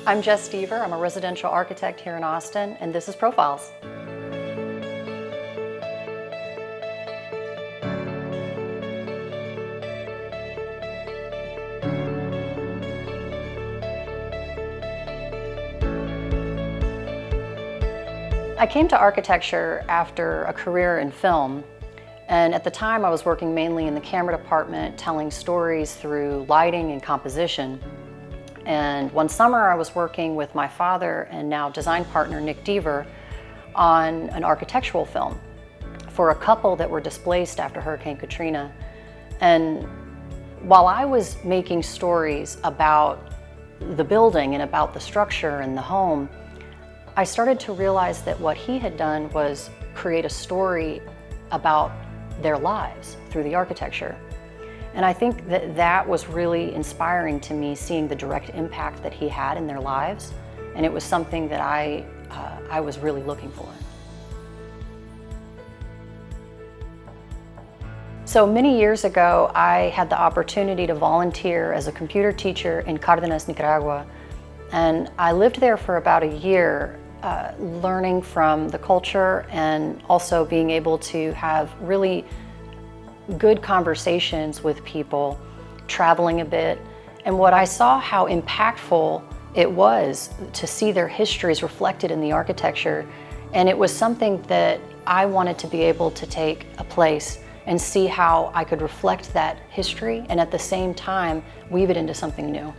I'm Jes Deaver. I'm a residential architect here in Austin, and this is Profiles. I came to architecture after a career in film, and at the time I was working mainly in the camera department, telling stories through lighting and composition. And one summer I was working with my father and now design partner Jes Deaver on an architectural film for a couple that were displaced after Hurricane Katrina. And while I was making stories about the building and about the structure and the home, I started to realize that what he had done was create a story about their lives through the architecture. And I think that that was really inspiring to me, seeing the direct impact that he had in their lives. And it was something that I was really looking for. So many years ago, I had the opportunity to volunteer as a computer teacher in Cardenas, Nicaragua. And I lived there for about a year, learning from the culture and also being able to have really good conversations with people, traveling a bit. And what I saw how impactful it was to see their histories reflected in the architecture. And it was something that I wanted to be able to take a place and see how I could reflect that history and at the same time weave it into something new.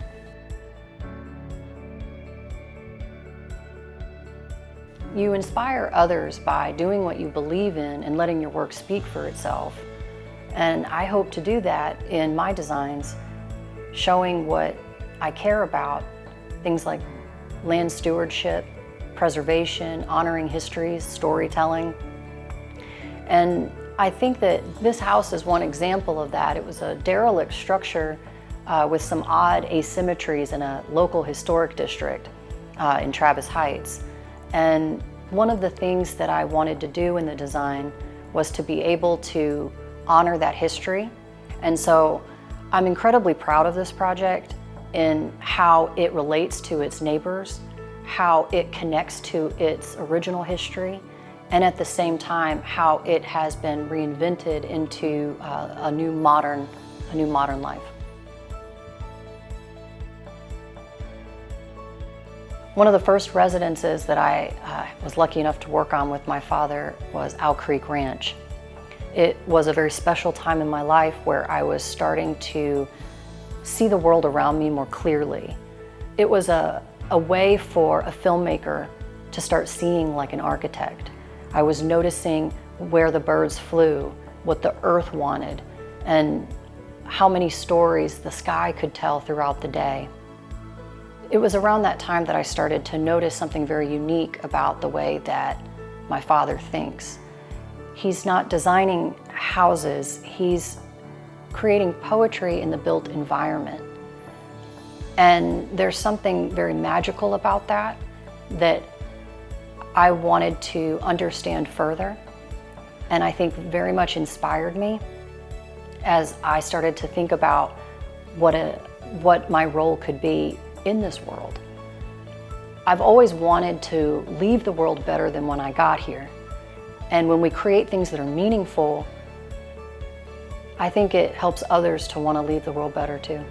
You inspire others by doing what you believe in and letting your work speak for itself. And I hope to do that in my designs, showing what I care about, things like land stewardship, preservation, honoring histories, storytelling. And I think that this house is one example of that. It was a derelict structure with some odd asymmetries in a local historic district in Travis Heights. And one of the things that I wanted to do in the design was to be able to honor that history. And so I'm incredibly proud of this project in how it relates to its neighbors, how it connects to its original history, and at the same time how it has been reinvented into a new modern life. One of the first residences that I was lucky enough to work on with my father was Owl Creek Ranch. It was a very special time in my life where I was starting to see the world around me more clearly. It was a way for a filmmaker to start seeing like an architect. I was noticing where the birds flew, what the earth wanted, and how many stories the sky could tell throughout the day. It was around that time that I started to notice something very unique about the way that my father thinks. He's not designing houses, he's creating poetry in the built environment. And there's something very magical about that that I wanted to understand further, and I think very much inspired me as I started to think about what my role could be in this world. I've always wanted to leave the world better than when I got here. And when we create things that are meaningful, I think it helps others to want to leave the world better too.